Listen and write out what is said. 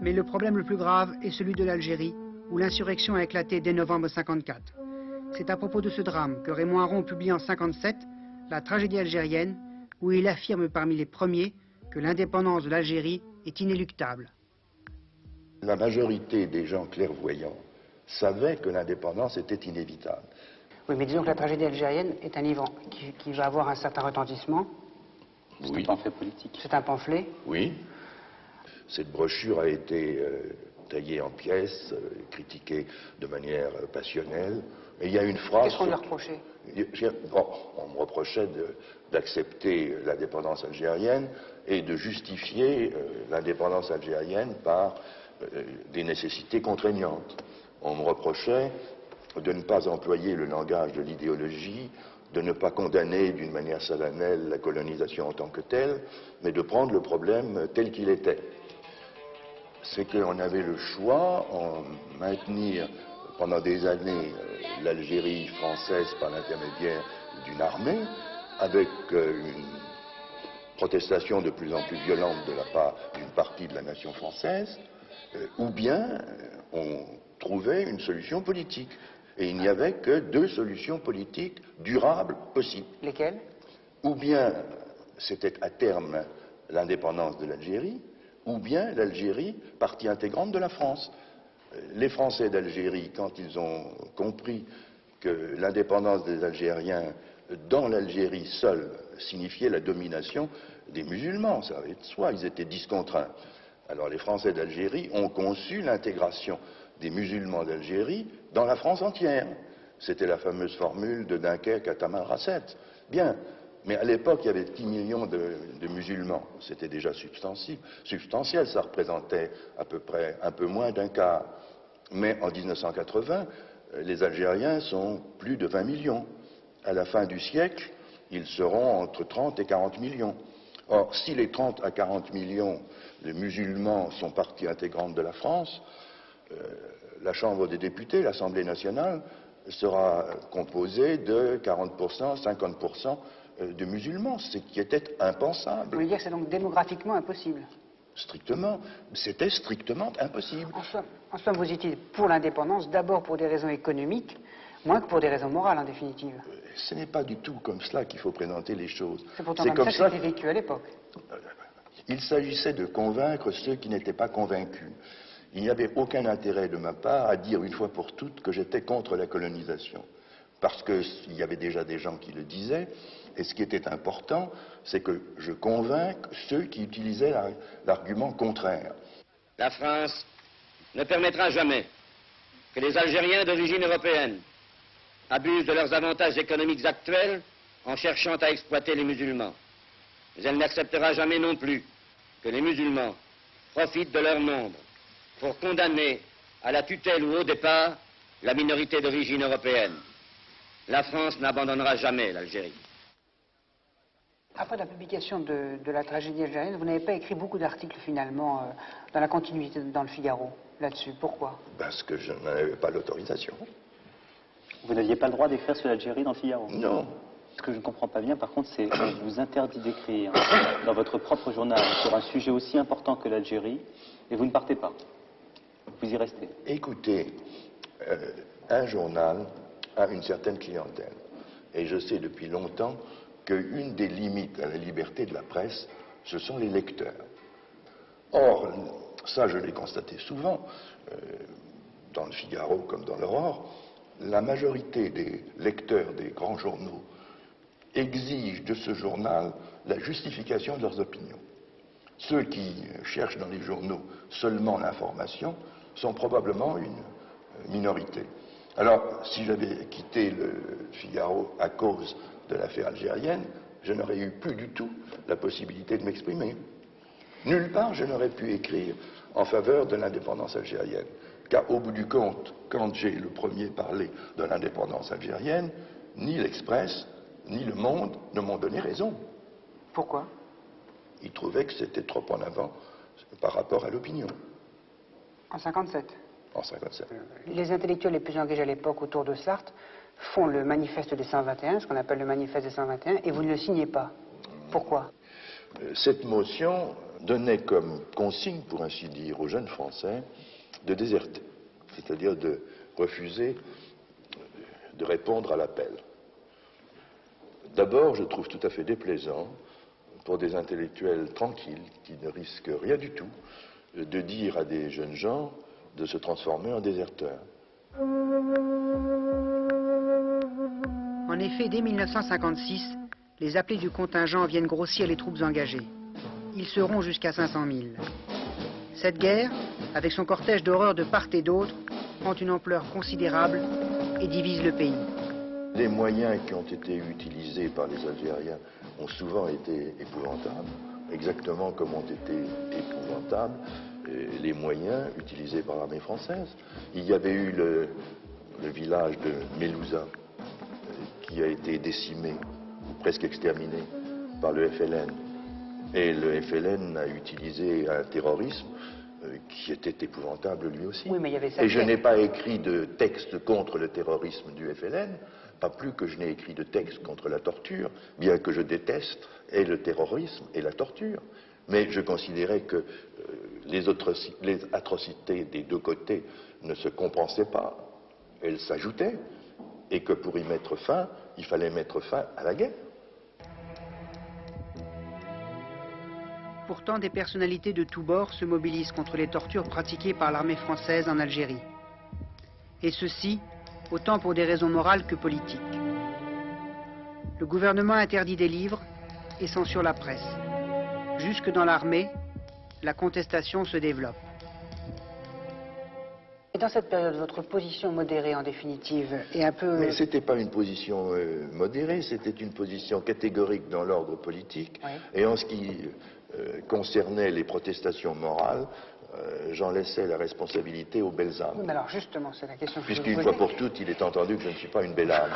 Mais le problème le plus grave est celui de l'Algérie, où l'insurrection a éclaté dès novembre 54. C'est à propos de ce drame que Raymond Aron publie en 57 La tragédie algérienne, où il affirme parmi les premiers que l'indépendance de l'Algérie est inéluctable. La majorité des gens clairvoyants savaient que l'indépendance était inévitable. Oui, mais disons que la tragédie algérienne est un livre qui va avoir un certain retentissement. C'est un pamphlet politique. C'est un pamphlet. Oui. Cette brochure a été taillée en pièces, critiquée de manière passionnelle. Et il y a une phrase... Qu'est-ce qu'on lui reprochait? On me reprochait d'accepter l'indépendance algérienne et de justifier l'indépendance algérienne par des nécessités contraignantes. On me reprochait de ne pas employer le langage de l'idéologie, de ne pas condamner d'une manière solennelle la colonisation en tant que telle, mais de prendre le problème tel qu'il était. C'est qu'on avait le choix en maintenir pendant des années l'Algérie française par l'intermédiaire d'une armée, avec une protestation de plus en plus violente de la part d'une partie de la nation française, ou bien on trouvait une solution politique. Et il n'y avait que deux solutions politiques durables possibles. Lesquelles? Ou bien c'était à terme l'indépendance de l'Algérie, ou bien l'Algérie partie intégrante de la France. Les Français d'Algérie, quand ils ont compris que l'indépendance des Algériens dans l'Algérie seule signifiait la domination des musulmans, ça avait de soi, ils étaient discontraints. Alors les Français d'Algérie ont conçu l'intégration des musulmans d'Algérie dans la France entière. C'était la fameuse formule de Dunkerque à Tamanrasset. Bien, mais à l'époque, il y avait 10 millions de musulmans. C'était déjà substantiel, ça représentait à peu près un peu moins d'un quart. Mais en 1980, les Algériens sont plus de 20 millions. À la fin du siècle, ils seront entre 30 et 40 millions. Or, si les 30 à 40 millions de musulmans sont partie intégrante de la France, la Chambre des députés, l'Assemblée nationale, sera composée de 40%, 50% de musulmans, ce qui était impensable. Vous voulez dire que c'est donc démographiquement impossible? Strictement, c'était strictement impossible. En somme, vous étiez pour l'indépendance, d'abord pour des raisons économiques, moins que pour des raisons morales, en définitive. Ce n'est pas du tout comme cela qu'il faut présenter les choses. C'est pourtant comme ça que c'était vécu à l'époque. Il s'agissait de convaincre ceux qui n'étaient pas convaincus. Il n'y avait aucun intérêt de ma part à dire une fois pour toutes que j'étais contre la colonisation. Parce qu'il y avait déjà des gens qui le disaient, et ce qui était important, c'est que je convainque ceux qui utilisaient l'argument contraire. La France ne permettra jamais que les Algériens d'origine européenne abusent de leurs avantages économiques actuels en cherchant à exploiter les musulmans. Mais elle n'acceptera jamais non plus que les musulmans profitent de leur nombre pour condamner à la tutelle ou au départ la minorité d'origine européenne. La France n'abandonnera jamais l'Algérie. Après la publication de la tragédie algérienne, vous n'avez pas écrit beaucoup d'articles finalement dans la continuité dans le Figaro là-dessus. Pourquoi? Parce que je n'avais pas l'autorisation. Vous n'aviez pas le droit d'écrire sur l'Algérie dans le Figaro? Non. Ce que je ne comprends pas bien, par contre, c'est qu'on vous interdit d'écrire dans votre propre journal sur un sujet aussi important que l'Algérie, et vous ne partez pas. Vous y restez. Écoutez, un journal a une certaine clientèle. Et je sais depuis longtemps qu'une des limites à la liberté de la presse, ce sont les lecteurs. Or, ça je l'ai constaté souvent, dans le Figaro comme dans l'Aurore, la majorité des lecteurs des grands journaux exigent de ce journal la justification de leurs opinions. Ceux qui cherchent dans les journaux seulement l'information sont probablement une minorité. Alors, si j'avais quitté le Figaro à cause de l'affaire algérienne, je n'aurais eu plus du tout la possibilité de m'exprimer. Nulle part je n'aurais pu écrire en faveur de l'indépendance algérienne. Car au bout du compte, quand j'ai le premier parlé de l'indépendance algérienne, ni l'Express, ni Le Monde ne m'ont donné raison. Pourquoi? Ils trouvaient que c'était trop en avant par rapport à l'opinion. En 57? En 57. Les intellectuels les plus engagés à l'époque autour de Sartre font le manifeste des 121, ce qu'on appelle le manifeste des 121, et vous ne le signez pas. Pourquoi? Cette motion donnait comme consigne, pour ainsi dire, aux jeunes Français de déserter, c'est-à-dire de refuser de répondre à l'appel. D'abord, je trouve tout à fait déplaisant pour des intellectuels tranquilles qui ne risquent rien du tout de dire à des jeunes gens de se transformer en déserteurs. En effet, dès 1956, les appelés du contingent viennent grossir les troupes engagées. Ils seront jusqu'à 500 000. Cette guerre, avec son cortège d'horreurs de part et d'autre, prend une ampleur considérable et divise le pays. Les moyens qui ont été utilisés par les Algériens ont souvent été épouvantables, exactement comme ont été épouvantables les moyens utilisés par l'armée française. Il y avait eu le village de Melouza qui a été décimé, presque exterminé, par le FLN. Et le FLN a utilisé un terrorisme qui était épouvantable lui aussi. Oui, mais il y avait ça. Et je n'ai pas écrit de texte contre le terrorisme du FLN, pas plus que je n'ai écrit de texte contre la torture, bien que je déteste et le terrorisme et la torture. Mais je considérais que les atrocités des deux côtés ne se compensaient pas, elles s'ajoutaient, et que pour y mettre fin, il fallait mettre fin à la guerre. Pourtant, des personnalités de tous bords se mobilisent contre les tortures pratiquées par l'armée française en Algérie. Et ceci, autant pour des raisons morales que politiques. Le gouvernement interdit des livres et censure la presse. Jusque dans l'armée, la contestation se développe. Et dans cette période, votre position modérée, en définitive, est un peu... Mais ce n'était pas une position modérée, c'était une position catégorique dans l'ordre politique. Oui. Et en ce qui concernait les protestations morales, j'en laissais la responsabilité aux belles âmes. Oui, mais alors justement, c'est la question que je vous Puisqu'une posais. fois pour toutes, il est entendu que je ne suis pas une belle âme.